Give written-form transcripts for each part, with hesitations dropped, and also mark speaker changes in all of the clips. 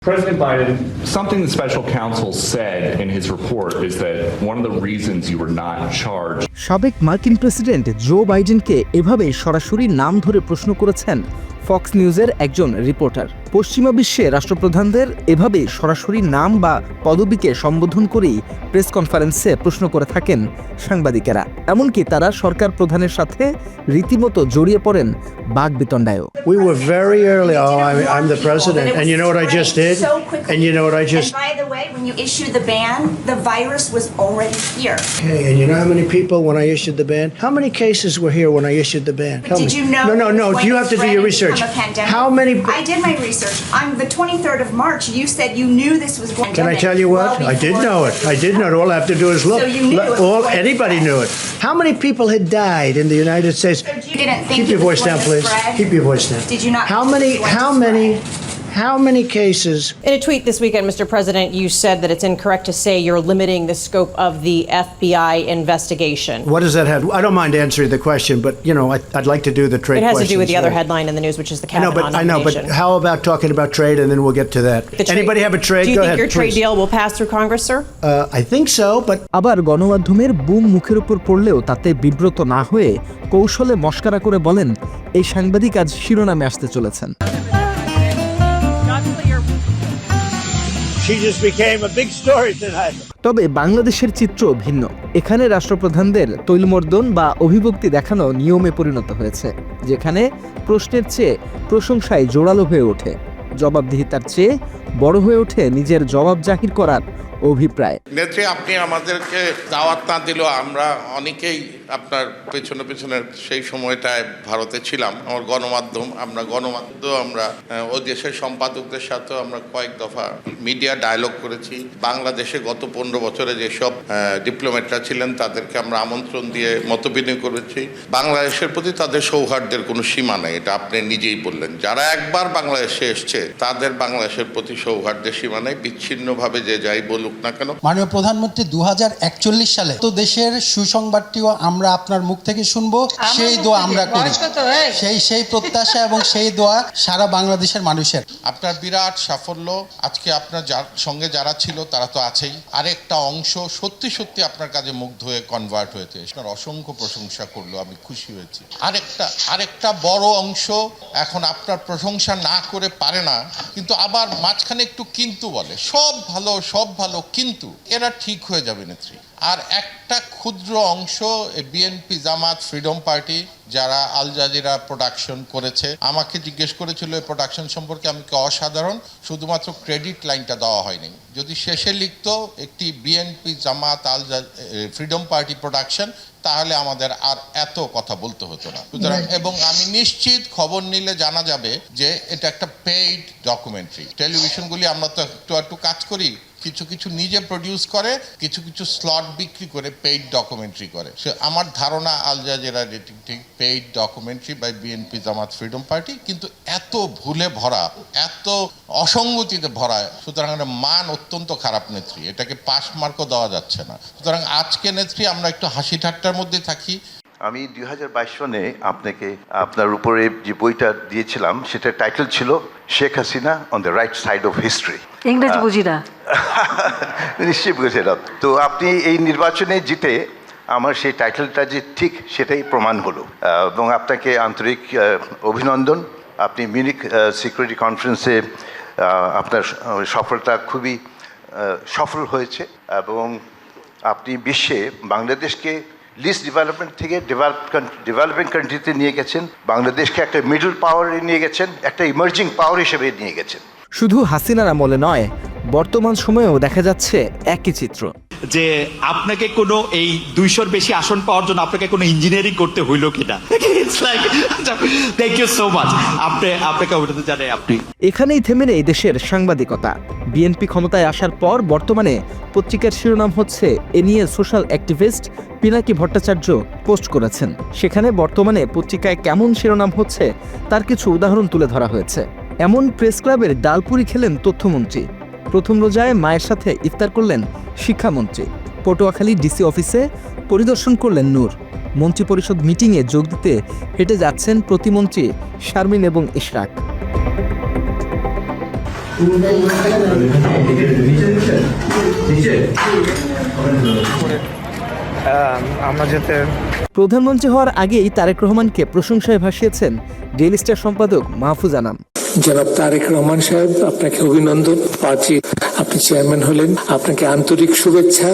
Speaker 1: President Biden, something the special counsel said in his report is that one of the reasons you were not charged.
Speaker 2: সাবেক মার্কিন president Joe বাইডেনকে এভাবে সরাসরি নাম ধরে প্রশ্ন করেছেন ফক্স নিউজের একজন রিপোর্টার। পশ্চিমা বিশ্বে রাষ্ট্রপ্রধানদের এভাবে সরাসরি নাম বা পদবীকে সম্বোধন করেই প্রেস কনফারেন্সে প্রশ্ন করে থাকেন সাংবাদিকেরা। এমনকি তারা সরকার প্রধানের সাথে রীতিমতো জড়িয়ে পড়েন বাকবিতণ্ডায়ও।
Speaker 3: We were very early. I'm the president, and you know what I just did? And you know what I just.
Speaker 4: And by the way, when you issued the ban, the virus was already here.
Speaker 3: Okay, and you know how many people when I issued the ban? How many cases were here when I issued the ban? Tell
Speaker 4: Did
Speaker 3: me.
Speaker 4: you know?
Speaker 3: No. You have to do your research. How many?
Speaker 4: I did my research. On the 23rd of March, you said you knew this was going.
Speaker 3: Can I tell you what? I did know it. I did know it. All I have to do is look.
Speaker 4: So you knew it.
Speaker 3: Anybody knew it. How many people had died in the United States?
Speaker 4: So you didn't think
Speaker 3: Keep your voice down, please. Keep your voice down.
Speaker 4: Did you not?
Speaker 3: How many cases?
Speaker 5: In a tweet this weekend, Mr. President, you said that it's incorrect to say you're limiting the scope of the FBI investigation.
Speaker 3: What does that have? I don't mind answering the question, but you know, I'd like to do the trade.
Speaker 5: It has to do with the other
Speaker 3: right?
Speaker 5: headline in the news, which is the Kavanaugh nomination.
Speaker 3: I know, but how about talking about trade, and then we'll get to that. Anybody have a trade?
Speaker 5: Do you
Speaker 3: Go
Speaker 5: think
Speaker 3: ahead,
Speaker 5: your trade
Speaker 3: please.
Speaker 5: deal will pass through Congress, sir?
Speaker 3: I think so, but
Speaker 2: আবার গণমাধ্যমের broom মুখের উপর পড়লেও তাতে বিব্রত না হয়ে কৌশলে মস্করা করে বলেন এই সাংবাদিক আজ শিরোনামে আসতে চলেছেন।
Speaker 3: she just became a big story tonight.
Speaker 2: তবে বাংলাদেশের চিত্র ভিন্ন। এখানে রাষ্ট্রপ্রধানদের তৈলমর্দন বা অভিভক্তি দেখানো নিয়মে পরিণত হয়েছে, যেখানে প্রশ্নের চেয়ে প্রশংসায় জোরালো হয়ে ওঠে, জবাবদিহিতার চেয়ে বড় হয়ে ওঠে নিজের জবাব জাহির করার অভিপ্রায়।
Speaker 6: নেত্রী, আপনি আমাদেরকে দাওয়াত না দিলেও আমরা অনেকেই আপনার পেছনে সেই সময়টায় ভারতে ছিলাম। আমার গণমাধ্যম আমরা ওই দেশের সম্পাদকদের সাথেও আমরা কয়েক দফা মিডিয়া ডায়ালগ করেছি। বাংলাদেশে গত 15 বছরে যেসব ডিপ্লোম্যাটরা ছিলেন তাদেরকে আমরা আমন্ত্রণ দিয়ে মতবিনিময় করেছি। বাংলাদেশের প্রতি তাদের সৌহার্দ্যের কোনো সীমা নেই, এটা আপনি নিজেই বললেন। যারা একবার বাংলাদেশে এসছে তাদের বাংলাদেশের প্রতি সৌহার্দ্যের সীমা নেই, বিচ্ছিন্নভাবে যে যাই বলুক না কেন।
Speaker 7: মাননীয় প্রধানমন্ত্রী 2041 সালে তো দেশের সুসংবাদটিও আমরা আপনার মুখ থেকে শুনবো, সেই দোয়া আমরা করি, সেই প্রত্যাশা এবং সেই দোয়া সারা বাংলাদেশের মানুষের।
Speaker 6: আপনার বিরাট সাফল্য, আজকে আপনার সঙ্গে যারা ছিল তারা তো আছেই, আরেকটা অংশ সত্যি আপনার কাজে মুগ্ধ হয়ে কনভার্ট হয়েছে। আপনার অসংখ্য প্রশংসা করলো, আমি খুশি হয়েছি। আরেকটা বড় অংশ এখন আপনার প্রশংসা না করে পারে না, কিন্তু আবার মাঝখানে একটু কিন্তু বলে, সব ভালো কিন্তু এরা ঠিক হয়ে যাবে নেত্রী। আর একটা ক্ষুদ্র অংশ বিএনপি, জামাত, ফ্রিডম পার্টি, যারা আল জাজিরা প্রোডাকশন করেছে, আমাকে জিজ্ঞেস করেছিল এই প্রোডাকশন সম্পর্কে, আমি কি অসাধারণ, শুধুমাত্র ক্রেডিট লাইনটা দেওয়া হয়নি। যদি শেষে লিখতো একটি BNP, Jamaat, freedom party production, তাহলে আমাদের আর এত কথা বলতে হতো না। সুতরাং এবং আমি নিশ্চিত খবর নিলে জানা যাবে যে এটা একটা পেইড ডকুমেন্টারি। টেলিভিশনগুলি আমরা তো একটু কাজ করি, কিছু নিজে প্রডিউস করে, কিছু স্লট বিক্রি করে পেইড ডকুমেন্টারি করে। আমার ধারণা আল জাজিরা ঠিক paid documentary by BNP, Jamaat, freedom party, কিন্তু এত ভুলে ভরা, এত অসঙ্গতিতে ভরা, সুতরাং মান অত্যন্ত খারাপ নেত্রী, এটাকে পাস মার্কও দেওয়া যাচ্ছে না। সুতরাং আজকে নেত্রী আমরা একটু হাসি ঠাট্টার মধ্যে থাকি।
Speaker 8: আমি 2022 সনে আপনাকে আপনার উপরে যে বইটা দিয়েছিলাম সেটার টাইটেল ছিল Sheikh Hasina on the right side of history.
Speaker 9: ইংরেজি বুঝি না।
Speaker 8: নিশ্চয়ই বুঝেছিলাম। তো আপনি এই নির্বাচনে জিতে আমার সেই টাইটেলটা যে ঠিক সেটাই প্রমাণ হলো, এবং আপনাকে আন্তরিক অভিনন্দন। আপনি মিউনিক সিকিউরিটি কনফারেন্সে আপনার সফলতা খুবই সফল হয়েছে, এবং আপনি বিশ্বে বাংলাদেশকে লিস্ট ডেভেলপমেন্ট থেকে ডেভেলপিং কান্ট্রিতে নিয়ে গেছেন, বাংলাদেশকে একটা মিডল পাওয়ারে নিয়ে গেছেন, একটা ইমার্জিং পাওয়ার হিসেবে নিয়ে গেছেন।
Speaker 2: শুধু হাসিনার আমলে নয়, বর্তমান সময়েও দেখা যাচ্ছে একই চিত্র।
Speaker 10: যে আপনাকে কোনো এই 200-র বেশি আসন পাওয়ার জন্য আপনাকে কোনো ইঞ্জিনিয়ারিং করতে হইল কিনা। Thank you so much. আপনাকে ওটাতে জানাই। আপনি
Speaker 2: এখানেই থেমে নেই দেশের সাংবাদিকতা। বিএনপি ক্ষমতায় আসার পর বর্তমানে পত্রিকার শিরোনাম হচ্ছে এ নিয়ে social activist Pinaki Bhattacharya post করেছেন। সেখানে বর্তমানে পত্রিকায় কেমন শিরোনাম হচ্ছে তার কিছু উদাহরণ তুলে ধরা হয়েছে। এমন প্রেস ক্লাবের ডালপুরি খেলেন তথ্যমন্ত্রী, প্রথম রোজায় মায়ের সাথে ইফতার করলেন শিক্ষামন্ত্রী, পটুয়াখালী ডিসি অফিসে পরিদর্শন করলেন নূর, মন্ত্রিপরিষদ মিটিংয়ে যোগ দিতে হেঁটে যাচ্ছেন প্রতিমন্ত্রী শারমিন এবং ইশরাক। প্রধানমন্ত্রী হওয়ার আগেই তারেক রহমানকে প্রশংসায় ভাসিয়েছেন ডেইলি স্টার সম্পাদক মাহফুজ আনাম।
Speaker 9: জনাব তারেক রহমান সাহেব, আপনাকে অভিনন্দন। পার্টি আপনি চেয়ারম্যান হলেন, আপনাকে আন্তরিক শুভেচ্ছা,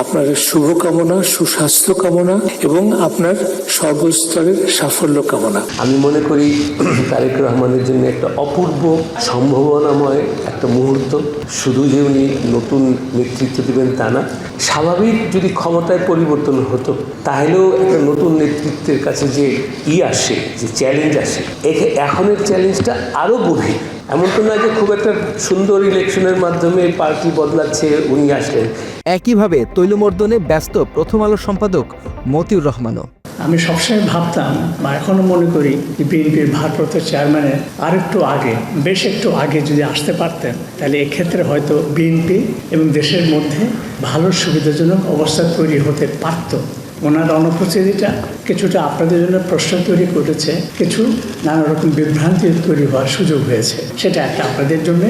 Speaker 9: আপনার শুভকামনা, সুস্বাস্থ্য কামনা এবং আপনার সর্বস্তরের সাফল্য কামনা।
Speaker 11: আমি মনে করি তারেক রহমানের জন্য একটা অপূর্ব সম্ভাবনাময় একটা মুহূর্ত। শুধু যে উনি নতুন নেতৃত্ব দেবেন তা না, স্বাভাবিক যদি ক্ষমতায় পরিবর্তন হতো তাহলেও একটা নতুন নেতৃত্বের কাছে যে আসে, যে চ্যালেঞ্জ আসে, এখনের চ্যালেঞ্জটা আরও গভীর। এমন তো নয় যে খুব একটা সুন্দর ইলেকশনের মাধ্যমে পার্টি বদলাচ্ছে, উনি আসলেন।
Speaker 2: একইভাবে তৈলমর্দনে ব্যস্ত প্রথম আলোর সম্পাদক মতিউর রহমানও।
Speaker 12: আমি সবসময় ভাবতাম বা এখনো মনে করি যে বিএনপির ভারপ্রাপ্ত চেয়ারম্যানের আরেকটু আগে, বেশ একটু আগে যদি আসতে পারতেন তাহলে এক্ষেত্রে হয়তো বিএনপি এবং দেশের মধ্যে ভালো সুবিধাজনক অবস্থা তৈরি হতে পারত। ওনার অনুপস্থিতিটা কিছুটা আপনাদের জন্য প্রশ্ন তৈরি করেছে, কিছু নানা রকম বিভ্রান্তি তৈরি হওয়ার সুযোগ হয়েছে। সেটা একটা আপনাদের জন্য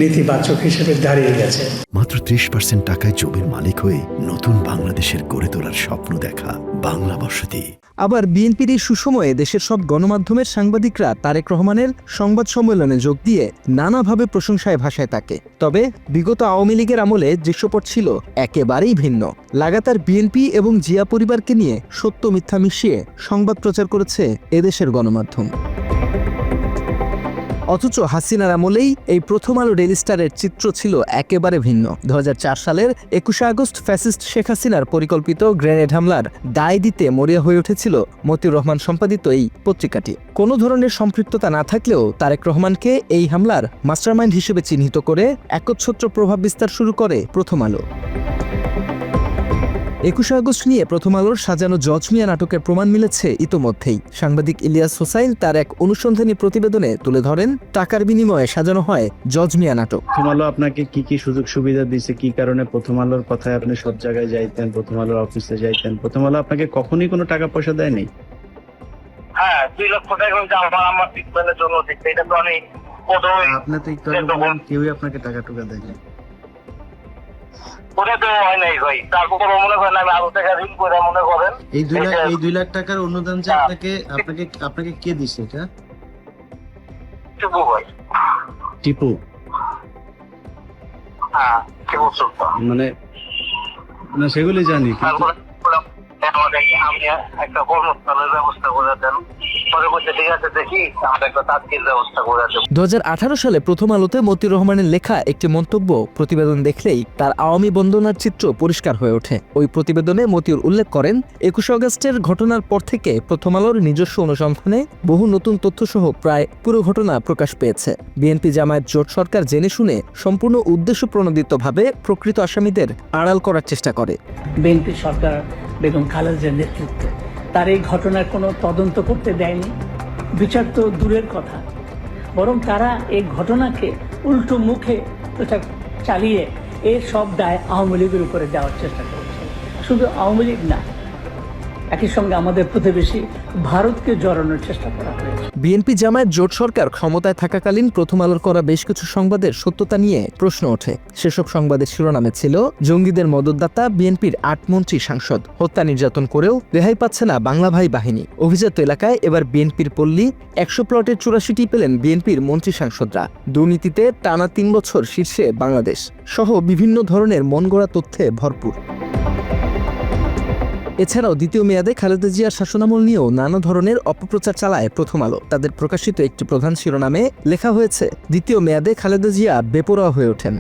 Speaker 12: নেতিবাচক হিসেবে দাঁড়িয়ে গেছে।
Speaker 13: মাত্র 30% টাকায় জমির মালিক হয়ে নতুন বাংলাদেশের গড়ে তোলার স্বপ্ন দেখা বাংলা বসতি।
Speaker 2: আবার বিএনপির এই সুসময়ে দেশের সব গণমাধ্যমের সাংবাদিকরা তারেক রহমানের সংবাদ সম্মেলনে যোগ দিয়ে নানাভাবে প্রশংসায় ভাষায় তাকে। তবে বিগত আওয়ামী লীগের আমলে দৃশ্যপট ছিল একেবারেই ভিন্ন। লাগাতার বিএনপি এবং জিয়া পরিবারকে নিয়ে সত্য মিথ্যা মিশিয়ে সংবাদ প্রচার করেছে এদেশের গণমাধ্যম। অথচ হাসিনার আমলেই এই প্রথম আলো ডেইলি স্টারের চিত্র ছিল একেবারে ভিন্ন। 2004 সালের 21 আগস্ট ফ্যাসিস্ট শেখ হাসিনার পরিকল্পিত গ্রেনেড হামলার দায় দিতে মরিয়া হয়ে উঠেছিল মতিউর রহমান সম্পাদিত এই পত্রিকাটি। কোনো ধরনের সম্পৃক্ততা না থাকলেও তারেক রহমানকে এই হামলার মাস্টারমাইন্ড হিসেবে চিহ্নিত করে একচ্ছত্র প্রভাব বিস্তার শুরু করে প্রথম আলো। 21 আগস্ট নিয়ে প্রথম আলোর সাজানো জজ মিয়া নাটকের প্রমাণ মিলেছে ইতোমধ্যেই। সাংবাদিক ইলিয়াস হোসাইন তার এক অনুসন্ধানী প্রতিবেদনে তুলে ধরেন টাকার বিনিময়ে সাজানো হয় জজ মিয়া নাটক।
Speaker 14: প্রথম আলো আপনাকে কি কি সুযোগ সুবিধা দিয়েছে, কি কারণে প্রথম আলোর কথায় আপনি সব জায়গায় যাইতেন, প্রথম আলোর অফিসে যাইতেন? প্রথম আলো আপনাকে কখনই কোনো টাকা পয়সা দেয়নি?
Speaker 15: হ্যাঁ, 2 লক্ষ টাকা আমার ট্রিটমেন্টের জন্য দিচ্ছে। এটা তো আমি
Speaker 14: আপনি তো একটু আগে বললেন কেউই আপনাকে টাকা টুকা দেয়নি।
Speaker 15: ওটা তো হয় নাই ভাই। তারপর মনে করেন আমি আরো টাকা ঋণ করে মনে করেন
Speaker 14: এই 2 লাখ টাকার অনুদান যে আপনাকে কে দিছে? এটা
Speaker 15: টিপু ভাই।
Speaker 14: টিপু?
Speaker 15: হ্যাঁ, টিপু সুলতান।
Speaker 14: মানে না, সেগুলি জানি।
Speaker 15: আমি একটা কর্মস্থলের ব্যবস্থা করে দেন, পরে বলছে ঠিক আছে দেখি আমরা একটা তাৎক্ষণিক ব্যবস্থা করে দেব।
Speaker 2: 2018 সালে প্রথম আলোতে মতিউর রহমানের লেখা একটি মন্তব্য প্রতিবেদন দেখলেই তার আওয়ামী বন্দনার চিত্র পরিষ্কার হয়ে ওঠে। ওই প্রতিবেদনে মতিউর উল্লেখ করেন 21 আগস্টের ঘটনার পর থেকে প্রথম আলোর নিজস্ব অনুসন্ধানে বহু নতুন তথ্যসহ প্রায় পুরো ঘটনা প্রকাশ পেয়েছে। বিএনপি জামায়াত জোট সরকার জেনে শুনে সম্পূর্ণ উদ্দেশ্য প্রণোদিতভাবে প্রকৃত আসামিদের আড়াল করার চেষ্টা করে।
Speaker 12: বিএনপি সরকার বেগম খালেদার নেতৃত্বে তার এই ঘটনার কোনো তদন্ত করতে দেয়নি, বিচার তো দূরের কথা, বরং তারা এই ঘটনাকে উল্টো মুখে চালিয়ে এর সব দায় আওয়ামী লীগের উপরে দেওয়ার চেষ্টা করেছে। শুধু আওয়ামী লীগ না, একই সঙ্গে আমাদের প্রতিবেশী ভারতকে জড়ানোর চেষ্টা করা হয়েছে।
Speaker 2: বিএনপি জামায়াত জোট সরকার ক্ষমতায় থাকাকালীন প্রথম আলোর করা বেশ কিছু সংবাদের সত্যতা নিয়ে প্রশ্ন ওঠে। সেসব সংবাদের শিরোনামে ছিল জঙ্গিদের মদতদাতা বিএনপির 8 মন্ত্রী সাংসদ, হত্যা নির্যাতন করেও রেহাই পাচ্ছে না বাংলা ভাই বাহিনী। অভিজাত এলাকায় এবার বিএনপির পল্লী 100 প্লটের 84টি পেলেন বিএনপির মন্ত্রী সাংসদরা। দুর্নীতিতে টানা 3 বছর শীর্ষে বাংলাদেশ সহ বিভিন্ন ধরনের মনগড়া তথ্যে ভরপুর। এছাড়াও দ্বিতীয় মেয়াদে খালেদা জিয়ার শাসনামল নিয়েও নানা ধরনের অপপ্রচার চালায় প্রথম আলো। তাদের প্রকাশিত একটি প্রধান শিরোনামে লেখা হয়েছে, দ্বিতীয় মেয়াদে খালেদা জিয়া বেপরোয়া হয়ে ওঠেন।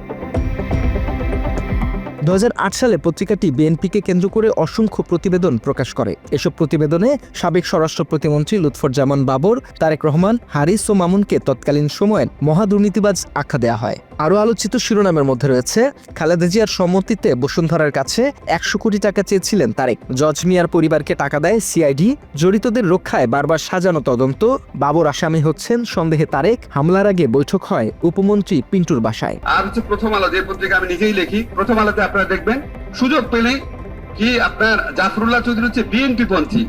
Speaker 2: 2008 সালে পত্রিকাটি বিএনপিকে কেন্দ্র করে অসংখ্য প্রতিবেদন প্রকাশ করে। এসব প্রতিবেদনে সাবেক স্বরাষ্ট্র প্রতিমন্ত্রী লুৎফুজ্জামান বাবর, তারেক রহমান, হারিস ও মামুনকে তৎকালীন সময়ের মহাদুর্নীতিবাজ আখ্যা দেওয়া হয়। আরও আলোচিত শিরোনামের মধ্যে রয়েছে, খালেদা জিয়ার সম্মতিতে বসুন্ধরার কাছে 100 কোটি টাকা চেয়েছিলেন তারেক, জজ মিয়ার পরিবারকে টাকা দেয় সিআইডি, জড়িতদের রক্ষায় বারবার সাজানো তদন্ত, বাবর আসামি হচ্ছেন সন্দেহে তারেক, হামলার আগে বৈঠক হয় উপমন্ত্রী পিন্টুর বাসায়।
Speaker 16: আর হচ্ছে প্রথম আলো, যে পত্রিকা আমি নিজেই লিখি, প্রথম আলোতে আপনারা দেখবেন সুযোগ পেলেই কি আপনার জাফরুল্লাহ চৌধুরী হচ্ছে বিএনপি পন্থী।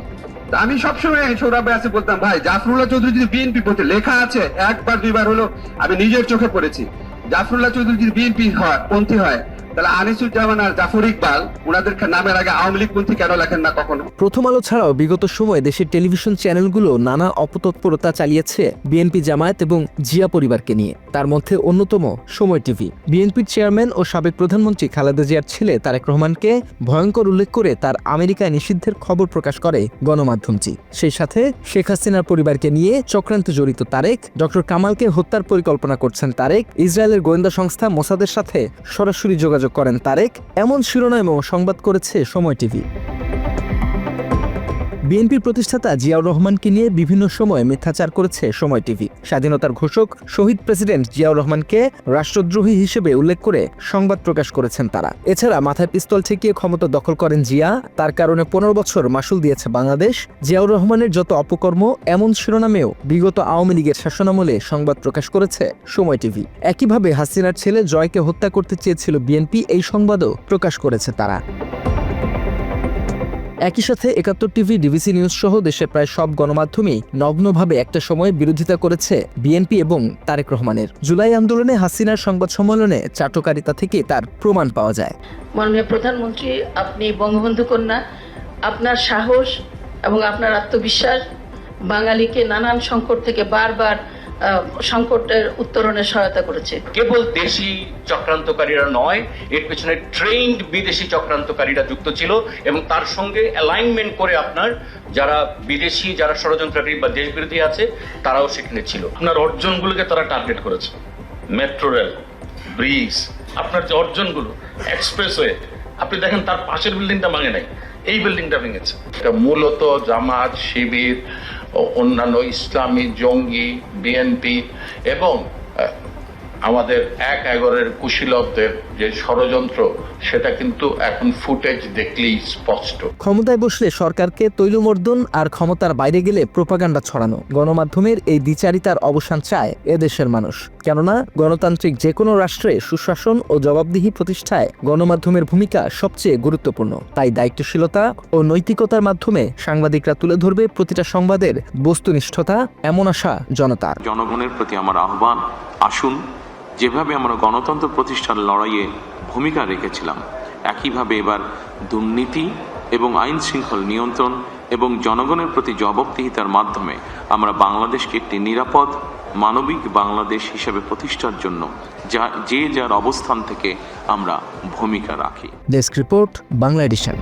Speaker 16: আমি সবসময় সৌরভ ভাই আছে বলতাম, ভাই জাফরুল্লাহ চৌধুরী যদি বিএনপি পন্থী লেখা আছে, 1 বার 2 বার হলো আমি নিজের চোখে পড়েছি। জাফরুল্লাহ চৌধুরী যদি বিএনপি পন্থী হয়, তাহলে আনিসুজ্জামান আর জাফর ইকবাল ওনাদের নামের আগে আওয়ামী লীগ পন্থী কেন লেখেন না কখনো?
Speaker 2: প্রথম আলো ছাড়াও বিগত সময়ে দেশের টেলিভিশন চ্যানেলগুলো নানা অপতৎপরতা চালিয়েছে বিএনপি জামায়াত এবং জিয়া পরিবারকে নিয়ে। তার মধ্যে অন্যতম সময় টিভি। বিএনপির চেয়ারম্যান ও সাবেক প্রধানমন্ত্রী খালেদা জিয়ার ছেলে তারেক রহমানকে ভয়ঙ্কর উল্লেখ করে তার আমেরিকায় নিষিদ্ধের খবর প্রকাশ করে গণমাধ্যমটি। সেই সাথে শেখ হাসিনার পরিবারকে নিয়ে চক্রান্তে জড়িত তারেক, ডক্টর কামালকে হত্যার পরিকল্পনা করছেন তারেক, ইসরায়েলের গোয়েন্দা সংস্থা মোসাদের সাথে সরাসরি যোগাযোগ করেন তারেক, এমন শিরোনামেও সংবাদ করেছে সময় টিভি। বিএনপির প্রতিষ্ঠাতা জিয়াউর রহমানকে নিয়ে বিভিন্ন সময় মিথ্যাচার করেছে সময় টিভি। স্বাধীনতার ঘোষক শহীদ প্রেসিডেন্ট জিয়াউর রহমানকে রাষ্ট্রদ্রোহী হিসেবে উল্লেখ করে সংবাদ প্রকাশ করেছেন তারা। এছাড়া মাথায় পিস্তল ঠেকিয়ে ক্ষমতা দখল করেন জিয়া, তার কারণে 15 বছর মাসুল দিয়েছে বাংলাদেশ। জিয়াউর রহমানের যত অপকর্ম, এমন শিরোনামেও বিগত আওয়ামী লীগের শাসনামলে সংবাদ প্রকাশ করেছে সময় টিভি। একইভাবে হাসিনার ছেলে জয়কে হত্যা করতে চেয়েছিল বিএনপি, এই সংবাদও প্রকাশ করেছে তারা। একই সাথে ৭১ টিভি, ডিবিসি নিউজ সহ দেশের প্রায় সব গণমাধ্যমেই নগ্নভাবে একটা সময় বিরোধিতা করেছে বিএনপি এবং তারেক রহমানের। জুলাই আন্দোলনে হাসিনার সংবাদ সম্মেলনে চাটুকারিতা থেকে তার প্রমাণ পাওয়া যায়।
Speaker 17: মাননীয় প্রধানমন্ত্রী, আপনি বঙ্গবন্ধু কন্যা, আপনার সাহস এবং আপনার আত্মবিশ্বাস বাঙালিকে নানান সংকট থেকে বারবার সংকটের উত্তরণে সহায়তা করেছে।
Speaker 18: কেবল দেশি চক্রান্তকারীরা নয়, এর পেছনে ট্রেইনড বিদেশি চক্রান্তকারীরা যুক্ত ছিল এবং তার সঙ্গে অ্যালাইনমেন্ট করে আপনার যারা বিদেশি, যারা ষড়যন্ত্রকারী বা দেশবিরোধী আছে, তারাও সেখানে ছিল। আপনার অর্জনগুলোকে তারা টার্গেট করেছে। মেট্রো রেল, ব্রিজ, আপনার যে অর্জনগুলো, এক্সপ্রেসওয়ে, আপনি দেখেন তার পাশের বিল্ডিংটা ভাঙে নাই, এই বিল্ডিংটা ভেঙেছে। এটা মূলত জামাত, শিবির, অন্যান্য ইসলামী জঙ্গি, বিএনপি এবং আমাদের ১/১১-এর কুশীলবদের যে ষড়যন্ত্র, সেটা কিন্তু এখন ফুটেজ দেখলেই স্পষ্ট।
Speaker 2: ক্ষমতায় বসলে সরকারকে তৈলমর্দন আর ক্ষমতার বাইরে গেলে প্রোপাগান্ডা ছড়ানো, গণমাধ্যমের এই দ্বিচারিতার অবসান চায় এদেশের মানুষ। কেননা গণতান্ত্রিক যে কোনো রাষ্ট্রে সুশাসন ও জবাবদিহি প্রতিষ্ঠায় গণমাধ্যমের ভূমিকা সবচেয়ে গুরুত্বপূর্ণ। তাই দায়িত্বশীলতা ও নৈতিকতার মাধ্যমে সাংবাদিকরা তুলে ধরবে প্রতিটা সংবাদের বস্তুনিষ্ঠতা, এমন আশা জনতার।
Speaker 11: জনগণের প্রতি আমার আহ্বান, আসুন যেভাবে আমরা গণতন্ত্র প্রতিষ্ঠার লড়াইয়ে ভূমিকা রেখেছিলাম, একইভাবে এবার দুর্নীতি এবং আইন শৃঙ্খলা নিয়ন্ত্রণ এবং জনগণের প্রতি জবাবদিহিতার মাধ্যমে আমরা বাংলাদেশকে একটি নিরাপদ মানবিক বাংলাদেশ হিসেবে প্রতিষ্ঠার জন্য যার অবস্থান থেকে আমরা ভূমিকা রাখি।
Speaker 2: Desk report, Bangla addition.